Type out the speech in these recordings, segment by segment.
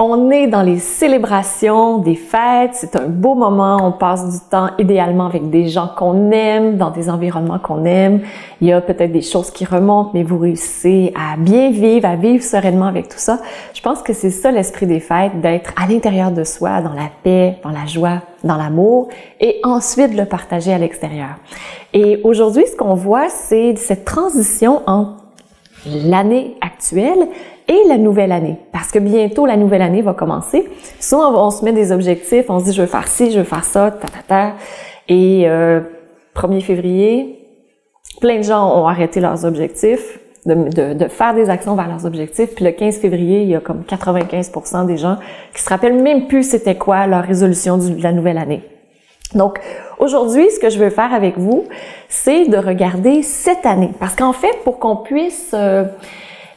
On est dans les célébrations des fêtes, c'est un beau moment, on passe du temps idéalement avec des gens qu'on aime, dans des environnements qu'on aime. Il y a peut-être des choses qui remontent, mais vous réussissez à bien vivre, à vivre sereinement avec tout ça. Je pense que c'est ça l'esprit des fêtes, d'être à l'intérieur de soi, dans la paix, dans la joie, dans l'amour, et ensuite le partager à l'extérieur. Et aujourd'hui, ce qu'on voit, c'est cette transition entre l'année actuelle et la nouvelle année. Parce que bientôt, la nouvelle année va commencer. Souvent, on se met des objectifs, on se dit, je veux faire ci, je veux faire ça, Et 1er février, plein de gens ont arrêté leurs objectifs, de faire des actions vers leurs objectifs. Puis le 15 février, il y a comme 95% des gens qui se rappellent même plus c'était quoi leur résolution de la nouvelle année. Donc, aujourd'hui, ce que je veux faire avec vous, c'est de regarder cette année. Parce qu'en fait, pour qu'on puisse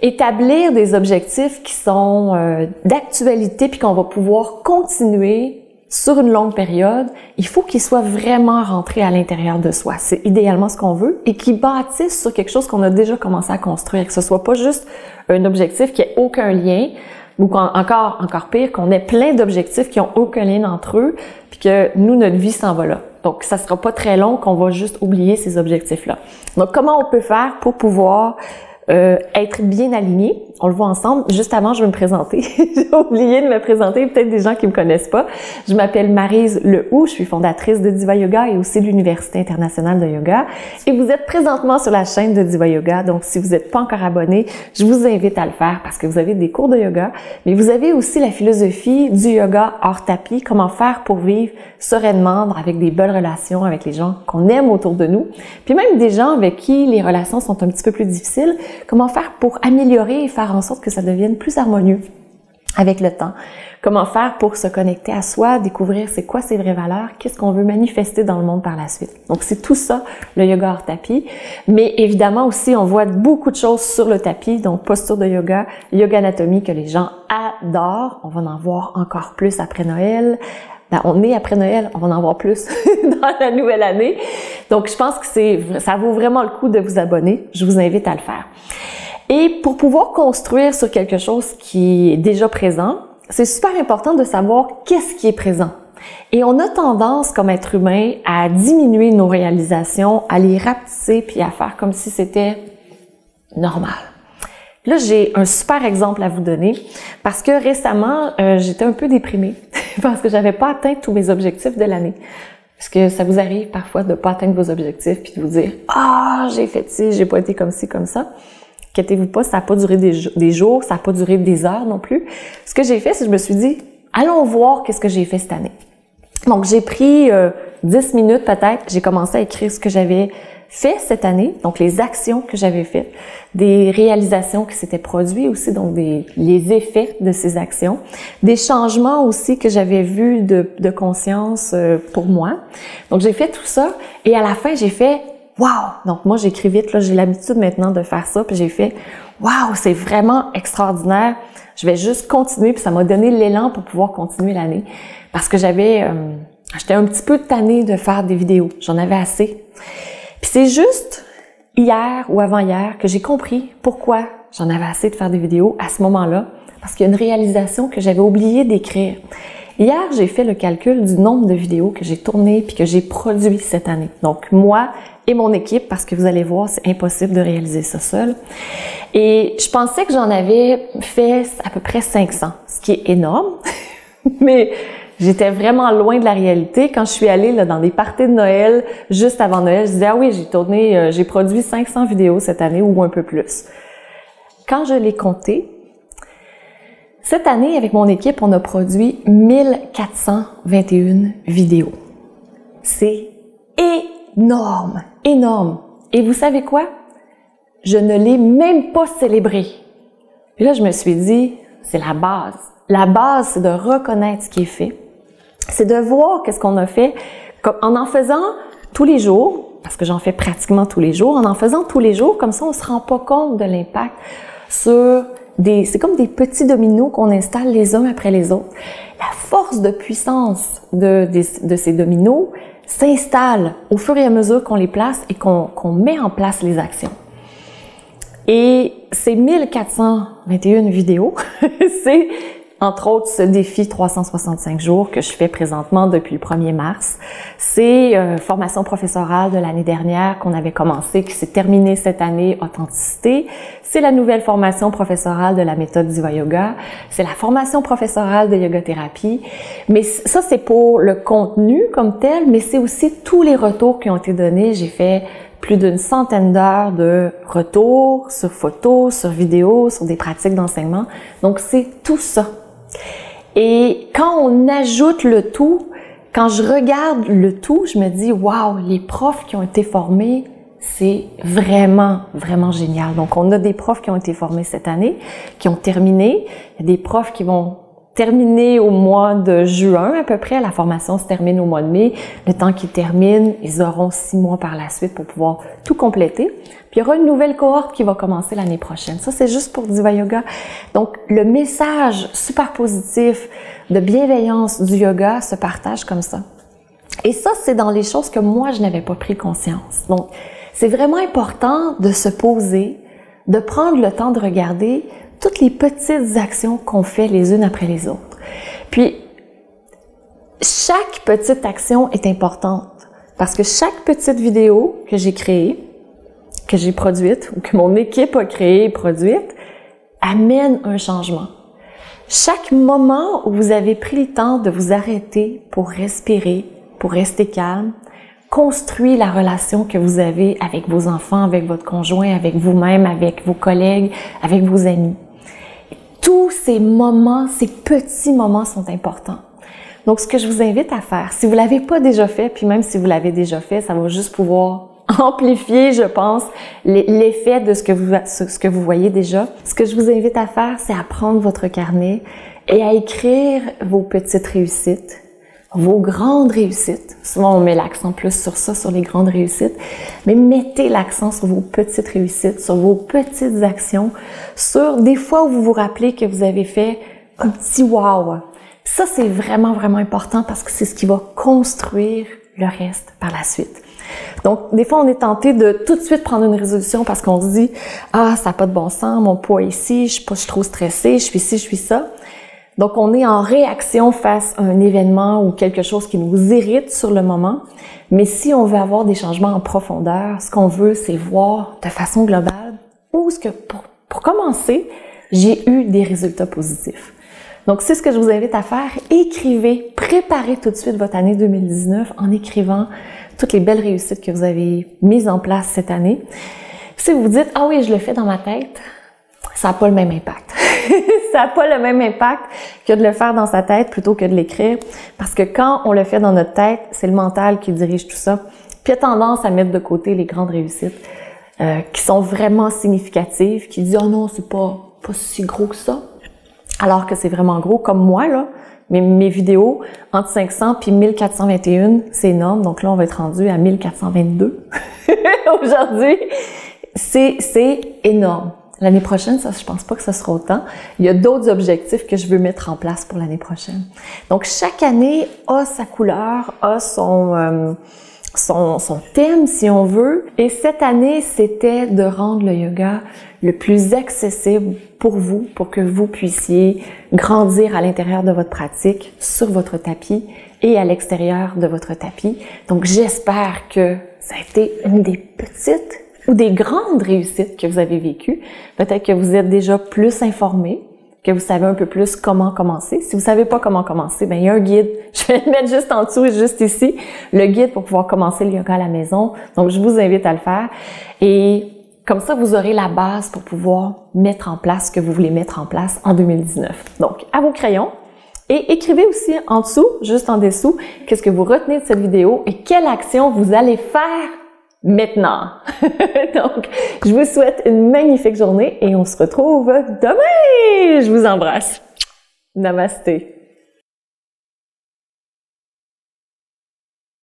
établir des objectifs qui sont d'actualité puis qu'on va pouvoir continuer sur une longue période, il faut qu'ils soient vraiment rentrés à l'intérieur de soi. C'est idéalement ce qu'on veut et qu'ils bâtissent sur quelque chose qu'on a déjà commencé à construire, que ce soit pas juste un objectif qui ait aucun lien, ou encore pire, qu'on ait plein d'objectifs qui ont aucun lien entre eux, puis que nous, notre vie s'en va là. Donc, ça sera pas très long qu'on va juste oublier ces objectifs-là. Donc, comment on peut faire pour pouvoir être bien aligné? On le voit ensemble. Juste avant, je vais me présenter. J'ai oublié de me présenter, peut-être des gens qui me connaissent pas. Je m'appelle Maryse Lehoux, je suis fondatrice de Diva Yoga et aussi de l'Université internationale de yoga. Et vous êtes présentement sur la chaîne de Diva Yoga, donc si vous n'êtes pas encore abonné, je vous invite à le faire parce que vous avez des cours de yoga, mais vous avez aussi la philosophie du yoga hors tapis, comment faire pour vivre sereinement, avec des belles relations avec les gens qu'on aime autour de nous, puis même des gens avec qui les relations sont un petit peu plus difficiles, comment faire pour améliorer et faire en sorte que ça devienne plus harmonieux avec le temps. Comment faire pour se connecter à soi, découvrir c'est quoi ses vraies valeurs, qu'est-ce qu'on veut manifester dans le monde par la suite. Donc c'est tout ça, le yoga hors tapis. Mais évidemment aussi, on voit beaucoup de choses sur le tapis, donc posture de yoga, yoga anatomie que les gens adorent. On va en voir encore plus après Noël. On est après Noël, on va en voir plus dans la nouvelle année. Donc je pense que ça vaut vraiment le coup de vous abonner. Je vous invite à le faire. Et pour pouvoir construire sur quelque chose qui est déjà présent, c'est super important de savoir qu'est-ce qui est présent. Et on a tendance, comme être humain, à diminuer nos réalisations, à les rapetisser puis à faire comme si c'était normal. Là, j'ai un super exemple à vous donner parce que récemment, j'étais un peu déprimée parce que j'avais pas atteint tous mes objectifs de l'année. Parce que ça vous arrive parfois de pas atteindre vos objectifs puis de vous dire « Ah, j'ai fait ci, j'ai pas été comme ci, comme ça ». Inquiétez-vous pas, ça n'a pas duré des jours, ça n'a pas duré des heures non plus. Ce que j'ai fait, c'est que je me suis dit, allons voir qu'est-ce que j'ai fait cette année. Donc, j'ai pris 10 minutes peut-être, j'ai commencé à écrire ce que j'avais fait cette année, donc les actions que j'avais faites, des réalisations qui s'étaient produites aussi, donc les effets de ces actions, des changements aussi que j'avais vus de conscience pour moi. Donc, j'ai fait tout ça et à la fin, j'ai fait wow! Donc moi, j'écris vite, là, j'ai l'habitude maintenant de faire ça, puis j'ai fait wow, c'est vraiment extraordinaire. Je vais juste continuer, puis ça m'a donné l'élan pour pouvoir continuer l'année. Parce que j'étais un petit peu tannée de faire des vidéos. J'en avais assez. Puis c'est juste hier ou avant-hier que j'ai compris pourquoi j'en avais assez de faire des vidéos à ce moment-là. Parce qu'il y a une réalisation que j'avais oublié d'écrire. Hier, j'ai fait le calcul du nombre de vidéos que j'ai tournées puis que j'ai produites cette année. Donc, moi et mon équipe, parce que vous allez voir, c'est impossible de réaliser ça seul. Et je pensais que j'en avais fait à peu près 500, ce qui est énorme, mais j'étais vraiment loin de la réalité. Quand je suis allée là, dans des parties de Noël, juste avant Noël, je disais « Ah oui, j'ai produit 500 vidéos cette année ou un peu plus. » Quand je l'ai compté, cette année, avec mon équipe, on a produit 1421 vidéos. C'est énorme, énorme. Et vous savez quoi? Je ne l'ai même pas célébré. Puis là, je me suis dit, c'est la base. La base, c'est de reconnaître ce qui est fait. C'est de voir qu'est-ce qu'on a fait en faisant tous les jours, parce que j'en fais pratiquement tous les jours, en faisant tous les jours, comme ça, on se rend pas compte de l'impact sur c'est comme des petits dominos qu'on installe les uns après les autres. La force de puissance de ces dominos s'installe au fur et à mesure qu'on les place et qu'on met en place les actions. Et ces 1421 vidéos, c'est entre autres, ce défi 365 jours que je fais présentement depuis le 1er mars. C'est formation professorale de l'année dernière qu'on avait commencé, qui s'est terminée cette année, Authenticité. C'est la nouvelle formation professorale de la méthode Diva Yoga. C'est la formation professorale de Yoga Thérapie. Mais ça, c'est pour le contenu comme tel, mais c'est aussi tous les retours qui ont été donnés. J'ai fait plus d'une centaine d'heures de retours sur photos, sur vidéos, sur des pratiques d'enseignement. Donc, c'est tout ça. Et quand on ajoute le tout, quand je regarde le tout, je me dis, wow, les profs qui ont été formés, c'est vraiment, vraiment génial. Donc, on a des profs qui ont été formés cette année, qui ont terminé. Il y a des profs qui vont terminer au mois de juin à peu près. La formation se termine au mois de mai. Le temps qu'ils terminent, ils auront 6 mois par la suite pour pouvoir tout compléter. Puis il y aura une nouvelle cohorte qui va commencer l'année prochaine. Ça, c'est juste pour Diva Yoga. Donc, le message super positif de bienveillance du yoga se partage comme ça. Et ça, c'est dans les choses que moi, je n'avais pas pris conscience. Donc, c'est vraiment important de se poser, de prendre le temps de regarder toutes les petites actions qu'on fait les unes après les autres. Puis, chaque petite action est importante parce que chaque petite vidéo que j'ai créée, que j'ai produite ou que mon équipe a créée et produite, amène un changement. Chaque moment où vous avez pris le temps de vous arrêter pour respirer, pour rester calme, construit la relation que vous avez avec vos enfants, avec votre conjoint, avec vous-même, avec vos collègues, avec vos amis. Tous ces moments, ces petits moments sont importants. Donc, ce que je vous invite à faire, si vous l'avez pas déjà fait, puis même si vous l'avez déjà fait, ça va juste pouvoir amplifier, je pense, l'effet de ce que vous voyez déjà. Ce que je vous invite à faire, c'est à prendre votre carnet et à écrire vos petites réussites, vos grandes réussites. Souvent, on met l'accent plus sur ça, sur les grandes réussites, mais mettez l'accent sur vos petites réussites, sur vos petites actions, sur des fois où vous vous rappelez que vous avez fait un petit wow. Ça, c'est vraiment, vraiment important parce que c'est ce qui va construire le reste par la suite. Donc, des fois, on est tenté de tout de suite prendre une résolution parce qu'on se dit « Ah, ça n'a pas de bon sens, mon poids ici, je suis trop stressée, je suis ci, je suis ça ». Donc, on est en réaction face à un événement ou quelque chose qui nous irrite sur le moment. Mais si on veut avoir des changements en profondeur, ce qu'on veut, c'est voir de façon globale où est-ce que, pour commencer, j'ai eu des résultats positifs. Donc, c'est ce que je vous invite à faire. Écrivez, préparez tout de suite votre année 2019 en écrivant toutes les belles réussites que vous avez mises en place cette année. Si vous vous dites « Ah oui, je le fais dans ma tête », ça n'a pas le même impact. Ça n'a pas le même impact que de le faire dans sa tête plutôt que de l'écrire. Parce que quand on le fait dans notre tête, c'est le mental qui dirige tout ça. Puis il y a tendance à mettre de côté les grandes réussites qui sont vraiment significatives, qui disent « Oh non, c'est pas si gros que ça ». Alors que c'est vraiment gros, comme moi, là. Mes vidéos, entre 500 puis 1421, c'est énorme. Donc là, on va être rendu à 1422 aujourd'hui. C'est énorme. L'année prochaine, ça, je pense pas que ça sera autant. Il y a d'autres objectifs que je veux mettre en place pour l'année prochaine. Donc, chaque année a sa couleur, a son thème, si on veut. Et cette année, c'était de rendre le yoga le plus accessible pour vous, pour que vous puissiez grandir à l'intérieur de votre pratique, sur votre tapis et à l'extérieur de votre tapis. Donc, j'espère que ça a été une des petites ou des grandes réussites que vous avez vécues. Peut-être que vous êtes déjà plus informé, que vous savez un peu plus comment commencer. Si vous savez pas comment commencer, ben il y a un guide. Je vais le mettre juste en dessous et juste ici, le guide pour pouvoir commencer le yoga à la maison. Donc, je vous invite à le faire. Et comme ça, vous aurez la base pour pouvoir mettre en place ce que vous voulez mettre en place en 2019. Donc, à vos crayons. Et écrivez aussi en dessous, juste en dessous, qu'est-ce que vous retenez de cette vidéo et quelle action vous allez faire maintenant. Donc, je vous souhaite une magnifique journée et on se retrouve demain. Je vous embrasse. Namasté.